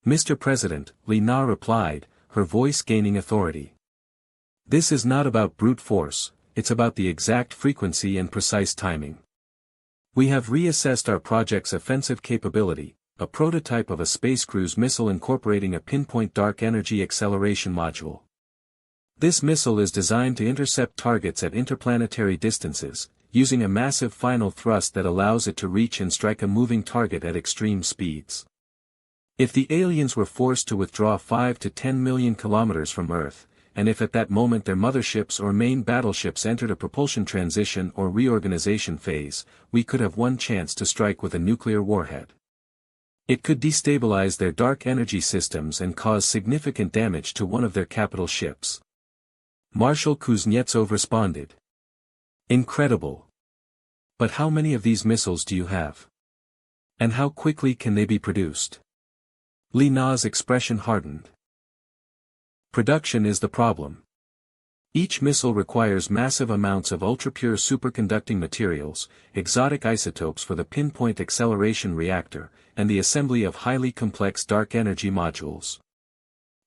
Mr. President, Li Na replied, her voice gaining authority. This is not about brute force, it's about the exact frequency and precise timing. We have reassessed our project's offensive capability, a prototype of a space cruise missile incorporating a pinpoint dark energy acceleration module. This missile is designed to intercept targets at interplanetary distances, using a massive final thrust that allows it to reach and strike a moving target at extreme speeds. If the aliens were forced to withdraw 5 to 10 million kilometers from Earth, and if at that moment their motherships or main battleships entered a propulsion transition or reorganization phase, we could have one chance to strike with a nuclear warhead. It could destabilize their dark energy systems and cause significant damage to one of their capital ships. Marshal Kuznetsov responded. Incredible. But how many of these missiles do you have? And how quickly can they be produced? Li Na's expression hardened. Production is the problem. Each missile requires massive amounts of ultrapure superconducting materials, exotic isotopes for the pinpoint acceleration reactor, and the assembly of highly complex dark energy modules.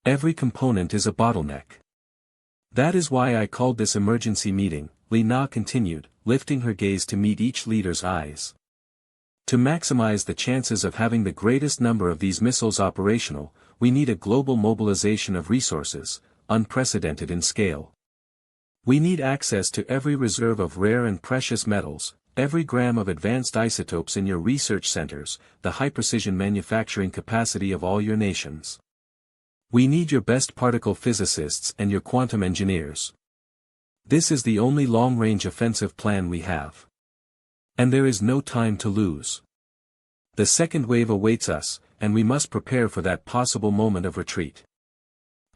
Every component is a bottleneck. That is why I called this emergency meeting, Li Na continued, lifting her gaze to meet each leader's eyes. To maximize the chances of having the greatest number of these missiles operational, we need a global mobilization of resources, unprecedented in scale. We need access to every reserve of rare and precious metals, every gram of advanced isotopes in your research centers, the high-precision manufacturing capacity of all your nations. We need your best particle physicists and your quantum engineers. This is the only long-range offensive plan we have. And there is no time to lose. The second wave awaits us, and we must prepare for that possible moment of retreat.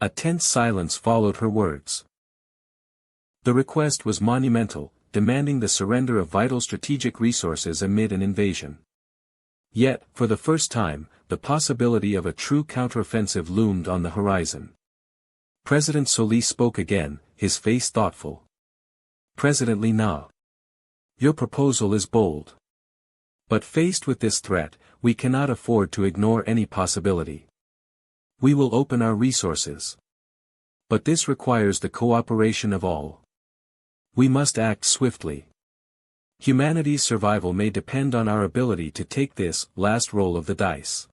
A tense silence followed her words. The request was monumental, demanding the surrender of vital strategic resources amid an invasion. Yet, for the first time, the possibility of a true counteroffensive loomed on the horizon. President Solis spoke again, his face thoughtful. President Li Na. Your proposal is bold. But faced with this threat, we cannot afford to ignore any possibility. We will open our resources. But this requires the cooperation of all. We must act swiftly. Humanity's survival may depend on our ability to take this last roll of the dice.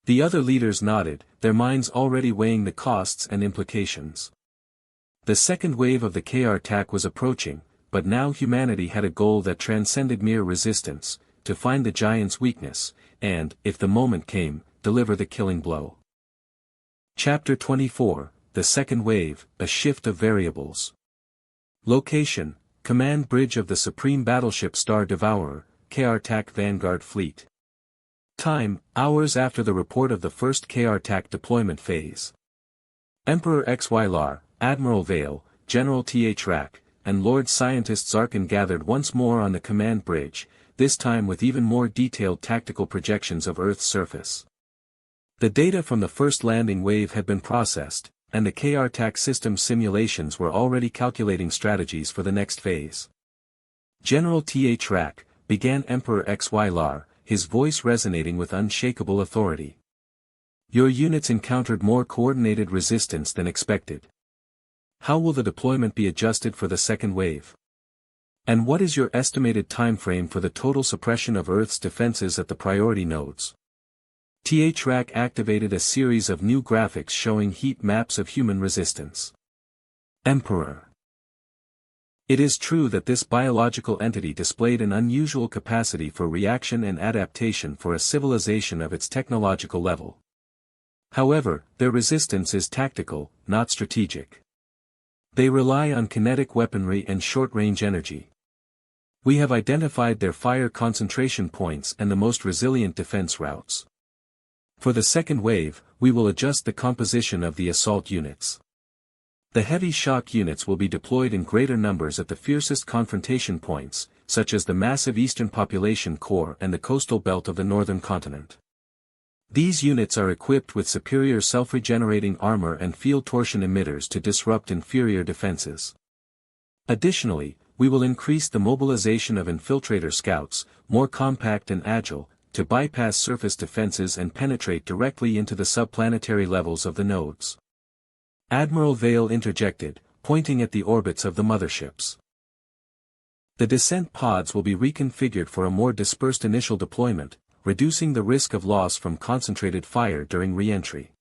The other leaders nodded, their minds already weighing the costs and implications. The second wave of the KR attack was approaching, but now humanity had a goal that transcended mere resistance, to find the giant's weakness, and, if the moment came, deliver the killing blow. Chapter 24, The Second Wave, A Shift of Variables. Location, Command Bridge of the Supreme Battleship Star Devourer, KR-TAC Vanguard Fleet. Time, hours after the report of the first KR-TAC deployment phase. Emperor XY, Admiral Vale, General Th Rak, and Lord Scientist Zarkin gathered once more on the command bridge, this time with even more detailed tactical projections of Earth's surface. The data from the first landing wave had been processed, and the KR-TAC system simulations were already calculating strategies for the next phase. General Th Rak, began Emperor XY, his voice resonating with unshakable authority. Your units encountered more coordinated resistance than expected. How will the deployment be adjusted for the second wave? And what is your estimated time frame for the total suppression of Earth's defenses at the priority nodes? Th Rak activated a series of new graphics showing heat maps of human resistance. Emperor. It is true that this biological entity displayed an unusual capacity for reaction and adaptation for a civilization of its technological level. However, their resistance is tactical, not strategic. They rely on kinetic weaponry and short-range energy. We have identified their fire concentration points and the most resilient defense routes. For the second wave, we will adjust the composition of the assault units. The heavy shock units will be deployed in greater numbers at the fiercest confrontation points, such as the massive eastern population core and the coastal belt of the northern continent. These units are equipped with superior self-regenerating armor and field torsion emitters to disrupt inferior defenses. Additionally, we will increase the mobilization of infiltrator scouts, more compact and agile, to bypass surface defenses and penetrate directly into the subplanetary levels of the nodes. Admiral Vale interjected, pointing at the orbits of the motherships. The descent pods will be reconfigured for a more dispersed initial deployment, reducing the risk of loss from concentrated fire during re-entry.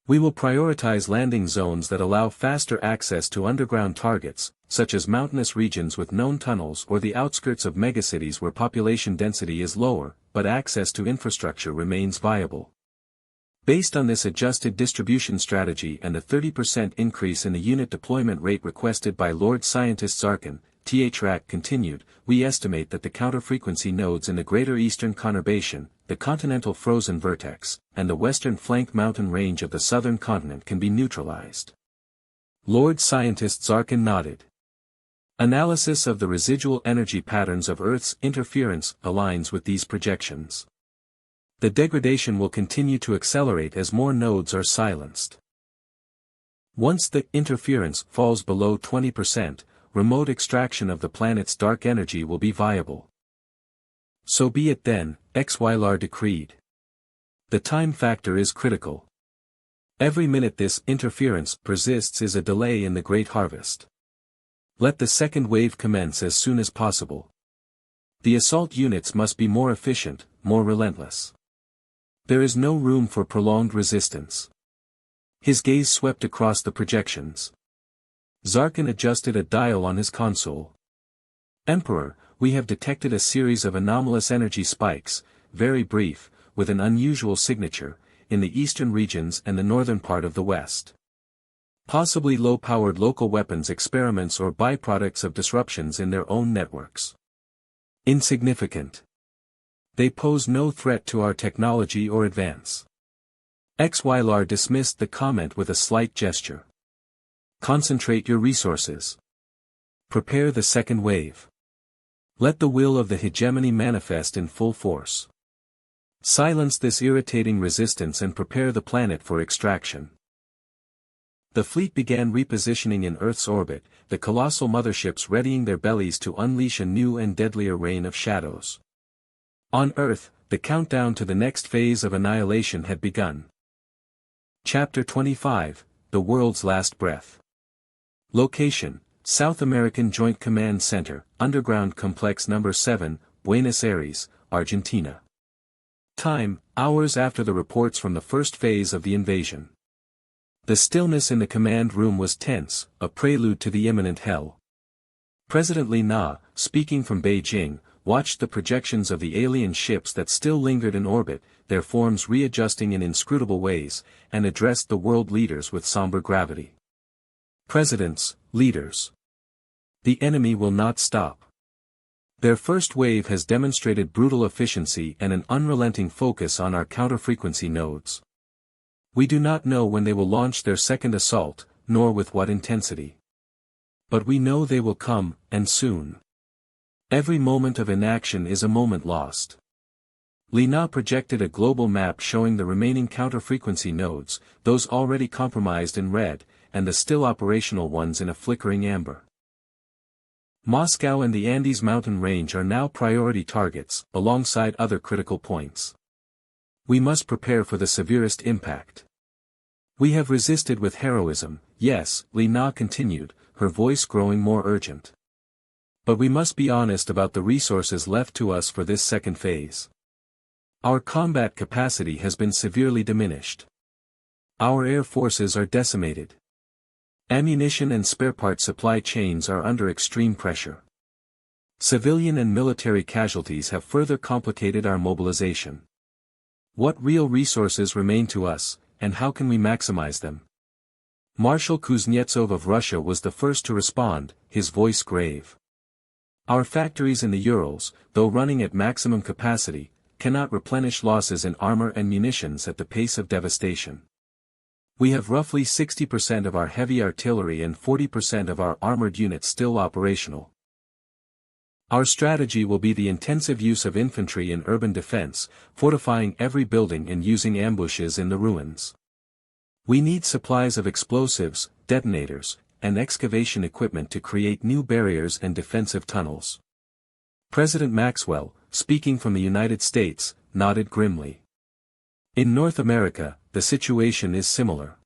We will prioritize landing zones that allow faster access to underground targets, such as mountainous regions with known tunnels or the outskirts of megacities where population density is lower, but access to infrastructure remains viable. Based on this adjusted distribution strategy and a 30% increase in the unit deployment rate requested by Lord Scientist Zarkin, THRAC continued, we estimate that the counter-frequency nodes in the Greater Eastern Conurbation, the continental frozen vertex, and the western flank mountain range of the southern continent can be neutralized. Lord Scientist Zarkin nodded. Analysis of the residual energy patterns of Earth's interference aligns with these projections. The degradation will continue to accelerate as more nodes are silenced. Once the interference falls below 20%, remote extraction of the planet's dark energy will be viable. So be it then, HFY decreed. The time factor is critical. Every minute this interference persists is a delay in the great harvest. Let the second wave commence as soon as possible. The assault units must be more efficient, more relentless. There is no room for prolonged resistance. His gaze swept across the projections. Zarkin adjusted a dial on his console. Emperor, we have detected a series of anomalous energy spikes, very brief, with an unusual signature, in the eastern regions and the northern part of the West. Possibly low-powered local weapons experiments or byproducts of disruptions in their own networks. Insignificant. They pose no threat to our technology or advance. HFY dismissed the comment with a slight gesture. Concentrate your resources. Prepare the second wave. Let the will of the hegemony manifest in full force. Silence this irritating resistance and prepare the planet for extraction. The fleet began repositioning in Earth's orbit, the colossal motherships readying their bellies to unleash a new and deadlier rain of shadows. On Earth, the countdown to the next phase of annihilation had begun. Chapter 25, The World's Last Breath. Location, South American Joint Command Center, Underground Complex No. 7, Buenos Aires, Argentina. Time, hours after the reports from the first phase of the invasion. The stillness in the command room was tense, a prelude to the imminent hell. President Li Na, speaking from Beijing, watched the projections of the alien ships that still lingered in orbit, their forms readjusting in inscrutable ways, and addressed the world leaders with somber gravity. Presidents, leaders. The enemy will not stop. Their first wave has demonstrated brutal efficiency and an unrelenting focus on our counter-frequency nodes. We do not know when they will launch their second assault, nor with what intensity. But we know they will come, and soon. Every moment of inaction is a moment lost. Li Na projected a global map showing the remaining counter-frequency nodes, those already compromised in red, and the still operational ones in a flickering amber. Moscow and the Andes mountain range are now priority targets, alongside other critical points. We must prepare for the severest impact. We have resisted with heroism, yes, Li Na continued, her voice growing more urgent. But we must be honest about the resources left to us for this second phase. Our combat capacity has been severely diminished. Our air forces are decimated. Ammunition and spare part supply chains are under extreme pressure. Civilian and military casualties have further complicated our mobilization. What real resources remain to us, and how can we maximize them? Marshal Kuznetsov of Russia was the first to respond, his voice grave. Our factories in the Urals, though running at maximum capacity, cannot replenish losses in armor and munitions at the pace of devastation. We have roughly 60% of our heavy artillery and 40% of our armored units still operational. Our strategy will be the intensive use of infantry in urban defense, fortifying every building and using ambushes in the ruins. We need supplies of explosives, detonators, and excavation equipment to create new barriers and defensive tunnels. President Maxwell, speaking from the United States, nodded grimly. In North America, the situation is similar.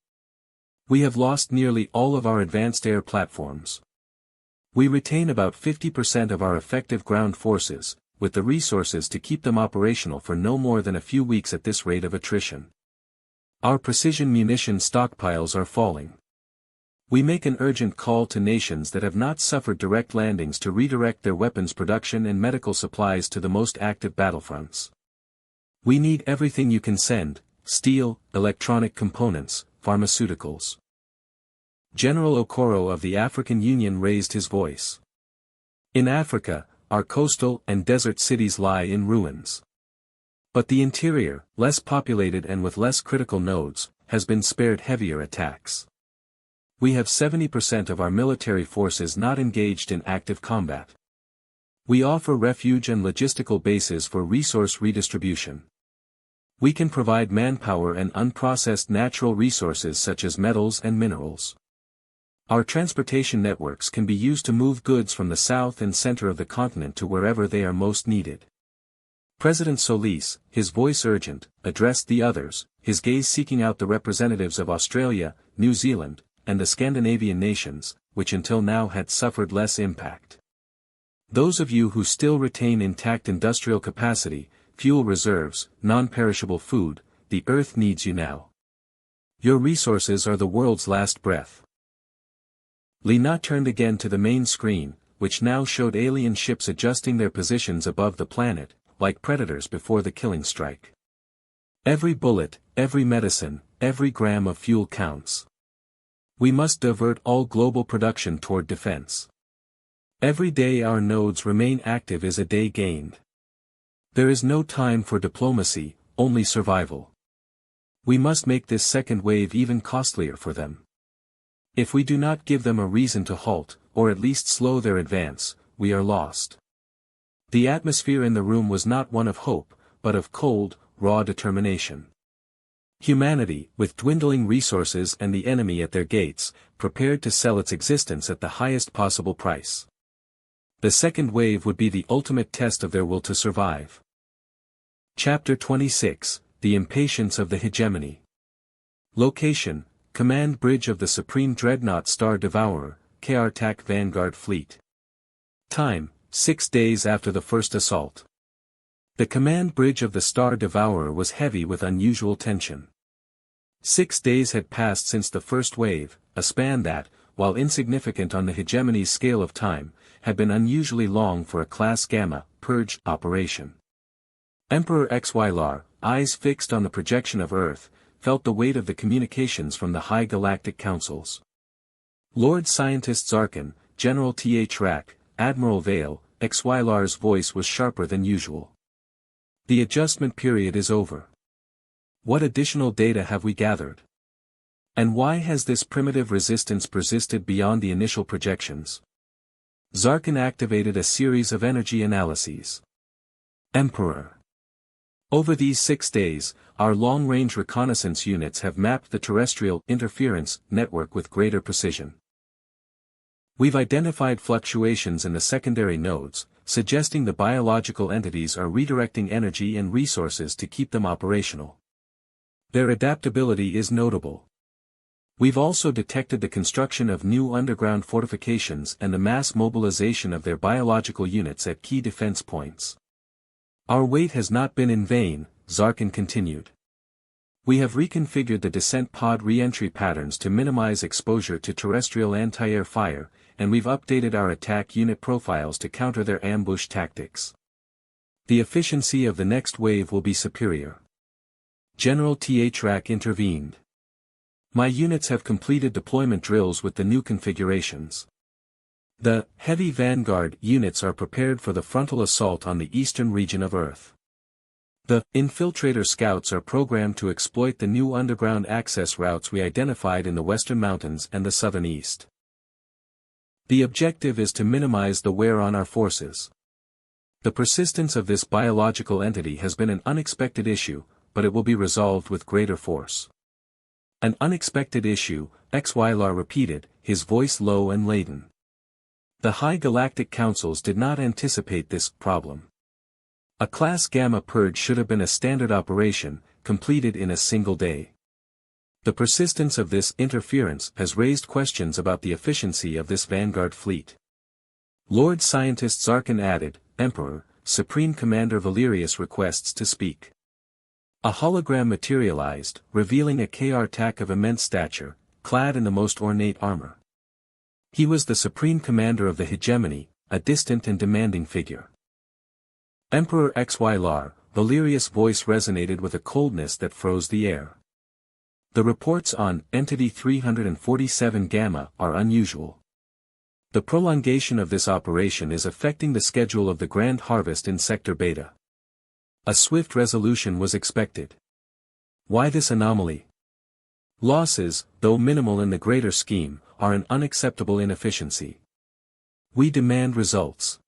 We have lost nearly all of our advanced air platforms. We retain about 50% of our effective ground forces, with the resources to keep them operational for no more than a few weeks at this rate of attrition. Our precision munition stockpiles are falling. We make an urgent call to nations that have not suffered direct landings to redirect their weapons production and medical supplies to the most active battlefronts. We need everything you can send: steel, electronic components, pharmaceuticals. General Okoro of the African Union raised his voice. In Africa, our coastal and desert cities lie in ruins. But the interior, less populated and with less critical nodes, has been spared heavier attacks. We have 70% of our military forces not engaged in active combat. We offer refuge and logistical bases for resource redistribution. We can provide manpower and unprocessed natural resources such as metals and minerals. Our transportation networks can be used to move goods from the south and center of the continent to wherever they are most needed. President Solis, his voice urgent, addressed the others, his gaze seeking out the representatives of Australia, New Zealand, and the Scandinavian nations, which until now had suffered less impact. Those of you who still retain intact industrial capacity, fuel reserves, non-perishable food, the earth needs you now. Your resources are the world's last breath. Lina turned again to the main screen, which now showed alien ships adjusting their positions above the planet, like predators before the killing strike. Every bullet, every medicine, every gram of fuel counts. We must divert all global production toward defense. Every day our nodes remain active is a day gained. There is no time for diplomacy, only survival. We must make this second wave even costlier for them. If we do not give them a reason to halt, or at least slow their advance, we are lost. The atmosphere in the room was not one of hope, but of cold, raw determination. Humanity, with dwindling resources and the enemy at their gates, prepared to sell its existence at the highest possible price. The second wave would be the ultimate test of their will to survive. Chapter 26, The Impatience of the Hegemony. Location: Command Bridge of the Supreme Dreadnought Star Devourer, K-Artak Vanguard Fleet. Time: 6 days after the first assault. The command bridge of the Star Devourer was heavy with unusual tension. 6 days had passed since the first wave, a span that, while insignificant on the hegemony's scale of time, had been unusually long for a Class Gamma, purge, operation. Emperor XYLAR, eyes fixed on the projection of Earth, felt the weight of the communications from the high galactic councils. Lord Scientist Zarkin, General Th Rak, Admiral Vale, XYLAR's voice was sharper than usual. The adjustment period is over. What additional data have we gathered? And why has this primitive resistance persisted beyond the initial projections? Zarkin activated a series of energy analyses. Emperor. Over these 6 days, our long-range reconnaissance units have mapped the terrestrial interference network with greater precision. We've identified fluctuations in the secondary nodes, suggesting the biological entities are redirecting energy and resources to keep them operational. Their adaptability is notable. We've also detected the construction of new underground fortifications and the mass mobilization of their biological units at key defense points. Our wait has not been in vain, Zarkin continued. We have reconfigured the descent pod re-entry patterns to minimize exposure to terrestrial anti-air fire, and we've updated our attack unit profiles to counter their ambush tactics. The efficiency of the next wave will be superior. General Th Rak intervened. My units have completed deployment drills with the new configurations. The heavy vanguard units are prepared for the frontal assault on the eastern region of Earth. The infiltrator scouts are programmed to exploit the new underground access routes we identified in the western mountains and the southern east. The objective is to minimize the wear on our forces. The persistence of this biological entity has been an unexpected issue, but it will be resolved with greater force. An unexpected issue, XYLAR repeated, his voice low and laden. The high galactic councils did not anticipate this problem. A Class Gamma purge should have been a standard operation, completed in a single day. The persistence of this interference has raised questions about the efficiency of this vanguard fleet. Lord Scientist Zarkin added, Emperor, Supreme Commander Valerius requests to speak. A hologram materialized, revealing a KR-TAC of immense stature, clad in the most ornate armor. He was the Supreme Commander of the Hegemony, a distant and demanding figure. Emperor XY Valerius' voice resonated with a coldness that froze the air. The reports on Entity 347 Gamma are unusual. The prolongation of this operation is affecting the schedule of the Grand Harvest in Sector Beta. A swift resolution was expected. Why this anomaly? Losses, though minimal in the greater scheme, are an unacceptable inefficiency. We demand results.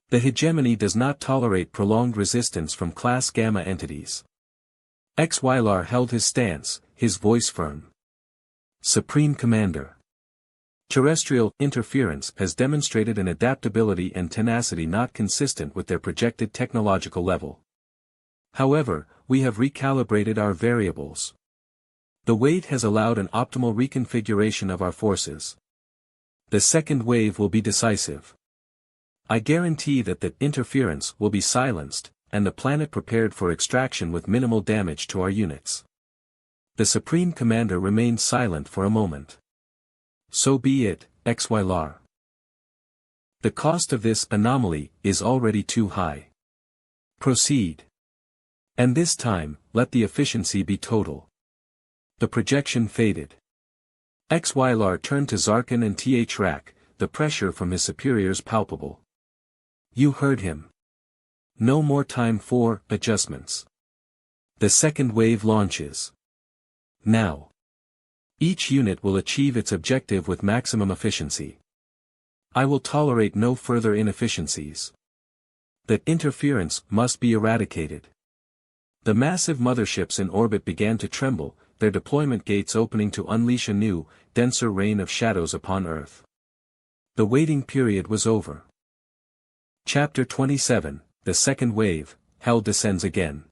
The hegemony does not tolerate prolonged resistance from Class Gamma entities. XYLAR held his stance, his voice firm. Supreme Commander. Terrestrial interference has demonstrated an adaptability and tenacity not consistent with their projected technological level. However, we have recalibrated our variables. The weight has allowed an optimal reconfiguration of our forces. The second wave will be decisive. I guarantee that the interference will be silenced, and the planet prepared for extraction with minimal damage to our units. The Supreme Commander remained silent for a moment. So be it, XYLAR. The cost of this anomaly is already too high. Proceed. And this time, let the efficiency be total. The projection faded. XYLAR turned to Zarkin and Thrak, the pressure from his superiors palpable. You heard him. No more time for adjustments. The second wave launches. Now. Each unit will achieve its objective with maximum efficiency. I will tolerate no further inefficiencies. That interference must be eradicated. The massive motherships in orbit began to tremble, their deployment gates opening to unleash a new, denser rain of shadows upon Earth. The waiting period was over. Chapter 27, The Second Wave, Hell Descends Again.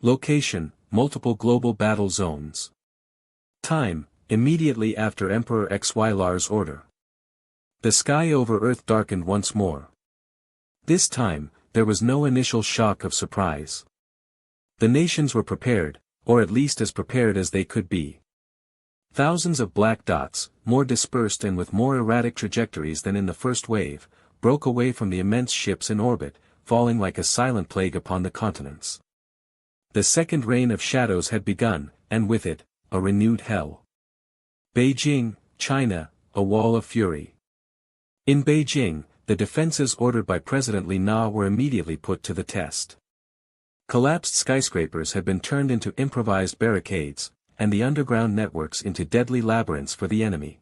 Location, multiple global battle zones. Time, immediately after Emperor XYLAR's order. The sky over Earth darkened once more. This time, there was no initial shock of surprise. The nations were prepared, or at least as prepared as they could be. Thousands of black dots, more dispersed and with more erratic trajectories than in the first wave, broke away from the immense ships in orbit, falling like a silent plague upon the continents. The second reign of shadows had begun, and with it, a renewed hell. Beijing, China, a wall of fury. In Beijing, the defenses ordered by President Li Na were immediately put to the test. Collapsed skyscrapers had been turned into improvised barricades, and the underground networks into deadly labyrinths for the enemy.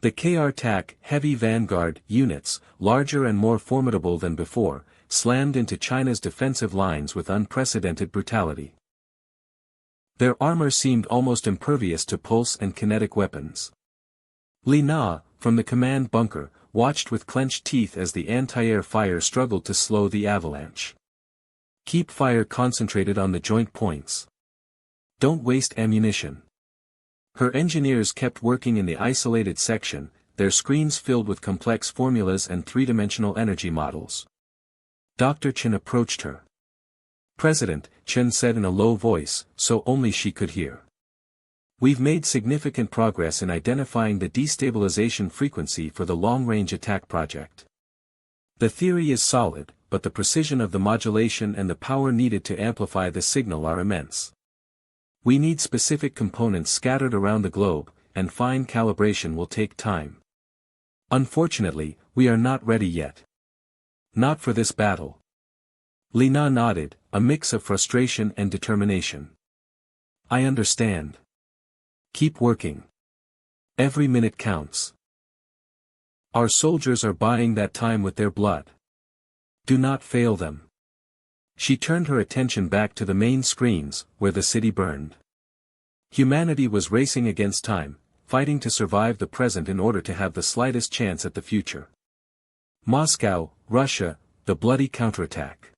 The KR-TAC heavy vanguard units, larger and more formidable than before, slammed into China's defensive lines with unprecedented brutality. Their armor seemed almost impervious to pulse and kinetic weapons. Li Na, from the command bunker, watched with clenched teeth as the anti-air fire struggled to slow the avalanche. Keep fire concentrated on the joint points. Don't waste ammunition. Her engineers kept working in the isolated section, their screens filled with complex formulas and three-dimensional energy models. Dr. Chen approached her. President, Chen said in a low voice, so only she could hear. We've made significant progress in identifying the destabilization frequency for the long-range attack project. The theory is solid, but the precision of the modulation and the power needed to amplify the signal are immense. We need specific components scattered around the globe, and fine calibration will take time. Unfortunately, we are not ready yet. Not for this battle. Li Na nodded, a mix of frustration and determination. I understand. Keep working. Every minute counts. Our soldiers are buying that time with their blood. Do not fail them. She turned her attention back to the main screens, where the city burned. Humanity was racing against time, fighting to survive the present in order to have the slightest chance at the future. Moscow, Russia, the bloody counterattack.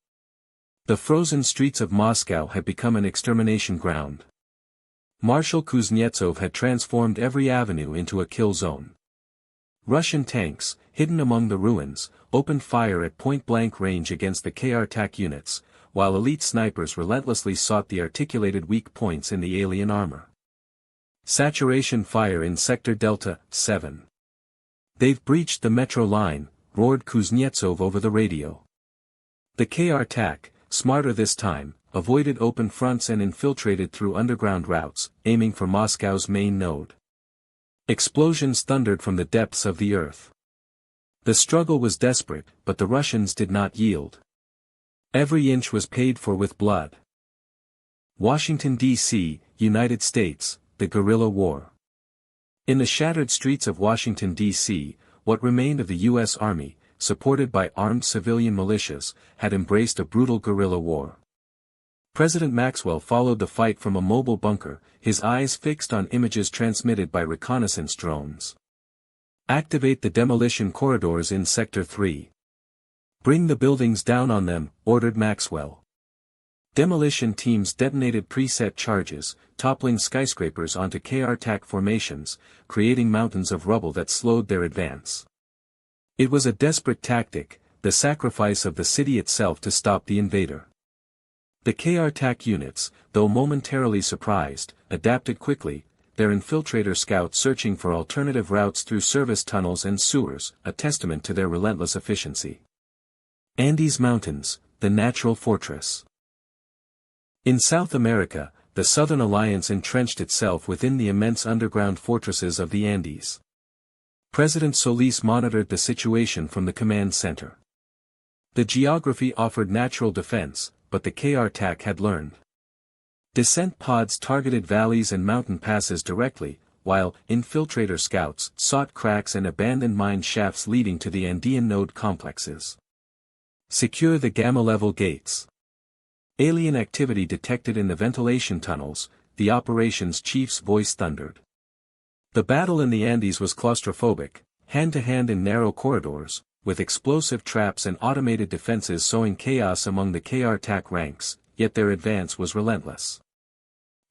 The frozen streets of Moscow had become an extermination ground. Marshal Kuznetsov had transformed every avenue into a kill zone. Russian tanks, hidden among the ruins, opened fire at point-blank range against the KR-TAC units, while elite snipers relentlessly sought the articulated weak points in the alien armor. Saturation fire in Sector Delta, 7. "They've breached the metro line," roared Kuznetsov over the radio. The KR-TAC, smarter this time, avoided open fronts and infiltrated through underground routes, aiming for Moscow's main node. Explosions thundered from the depths of the earth. The struggle was desperate, but the Russians did not yield. Every inch was paid for with blood. Washington, D.C., United States, the guerrilla war. In the shattered streets of Washington, D.C., what remained of the U.S. Army, supported by armed civilian militias, had embraced a brutal guerrilla war. President Maxwell followed the fight from a mobile bunker, his eyes fixed on images transmitted by reconnaissance drones. "Activate the demolition corridors in Sector 3. Bring the buildings down on them," ordered Maxwell. Demolition teams detonated preset charges, toppling skyscrapers onto KR-TAC formations, creating mountains of rubble that slowed their advance. It was a desperate tactic, the sacrifice of the city itself to stop the invader. The KR-TAC units, though momentarily surprised, adapted quickly, their infiltrator scouts searching for alternative routes through service tunnels and sewers, a testament to their relentless efficiency. Andes Mountains, the natural fortress. In South America, the Southern Alliance entrenched itself within the immense underground fortresses of the Andes. President Solis monitored the situation from the command center. The geography offered natural defense, but the KR-TAC had learned. Descent pods targeted valleys and mountain passes directly, while infiltrator scouts sought cracks and abandoned mine shafts leading to the Andean node complexes. Secure the gamma-level gates. Alien activity detected in the ventilation tunnels, the operations chief's voice thundered. The battle in the Andes was claustrophobic, hand-to-hand in narrow corridors, with explosive traps and automated defenses sowing chaos among the KR-TAC ranks, yet their advance was relentless.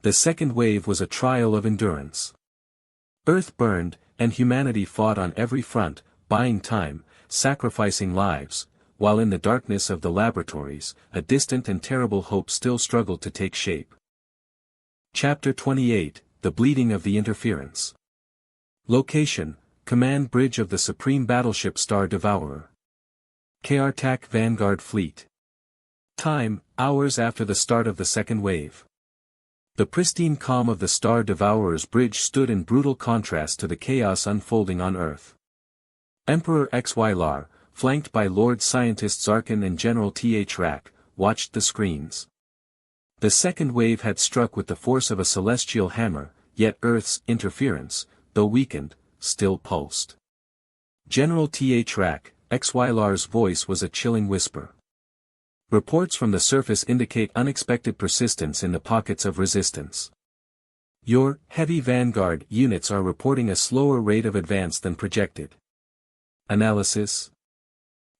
The second wave was a trial of endurance. Earth burned, and humanity fought on every front, buying time, sacrificing lives, while in the darkness of the laboratories, a distant and terrible hope still struggled to take shape. Chapter 28, The Bleeding of the Interference. Location, Command Bridge of the Supreme Battleship Star Devourer. KR-TAC Vanguard Fleet. Time, hours after the start of the second wave. The pristine calm of the Star Devourer's bridge stood in brutal contrast to the chaos unfolding on Earth. Emperor HFY, flanked by Lord Scientist Zarkin and General TH-RAC, watched the screens. The second wave had struck with the force of a celestial hammer, yet Earth's interference, though weakened, still pulsed. General TH-RAC, HFY's voice was a chilling whisper. Reports from the surface indicate unexpected persistence in the pockets of resistance. Your heavy vanguard units are reporting a slower rate of advance than projected. Analysis.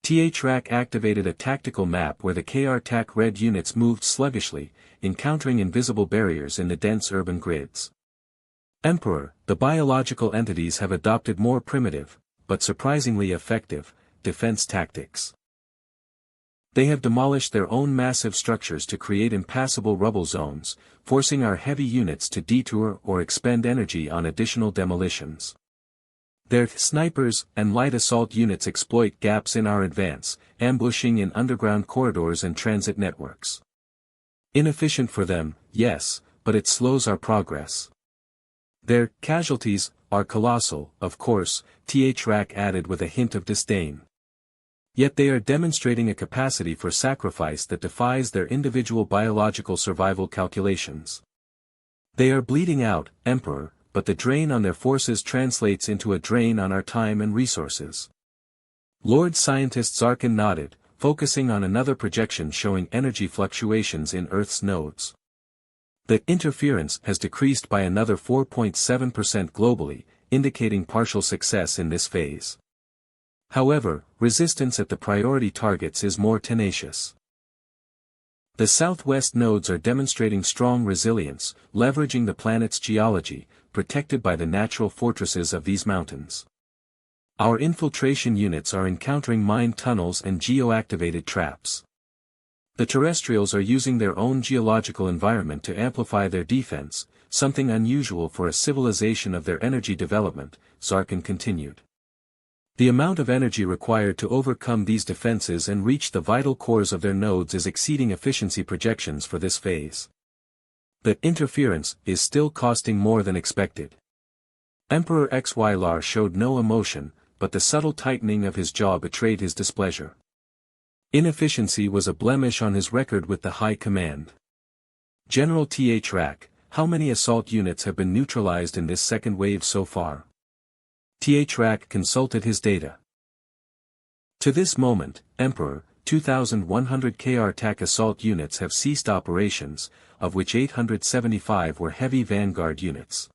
TH-RAC activated a tactical map where the KR-TAC red units moved sluggishly, encountering invisible barriers in the dense urban grids. Emperor, the biological entities have adopted more primitive, but surprisingly effective, defense tactics. They have demolished their own massive structures to create impassable rubble zones, forcing our heavy units to detour or expend energy on additional demolitions. Their snipers and light assault units exploit gaps in our advance, ambushing in underground corridors and transit networks. Inefficient for them, yes, but it slows our progress. Their casualties are colossal, of course, TH-RAC added with a hint of disdain. Yet they are demonstrating a capacity for sacrifice that defies their individual biological survival calculations. They are bleeding out, Emperor, but the drain on their forces translates into a drain on our time and resources. Lord Scientist Zarkin nodded, focusing on another projection showing energy fluctuations in Earth's nodes. The interference has decreased by another 4.7% globally, indicating partial success in this phase. However, resistance at the priority targets is more tenacious. The southwest nodes are demonstrating strong resilience, leveraging the planet's geology, protected by the natural fortresses of these mountains. Our infiltration units are encountering mine tunnels and geo-activated traps. The terrestrials are using their own geological environment to amplify their defense, something unusual for a civilization of their energy development, Zarkin continued. The amount of energy required to overcome these defenses and reach the vital cores of their nodes is exceeding efficiency projections for this phase. The interference is still costing more than expected. Emperor XYLAR showed no emotion, but the subtle tightening of his jaw betrayed his displeasure. Inefficiency was a blemish on his record with the High Command. General THRAC, how many assault units have been neutralized in this second wave so far? THRAC consulted his data. To this moment, Emperor, 2,100 KR TAC assault units have ceased operations, of which 875 were heavy vanguard units.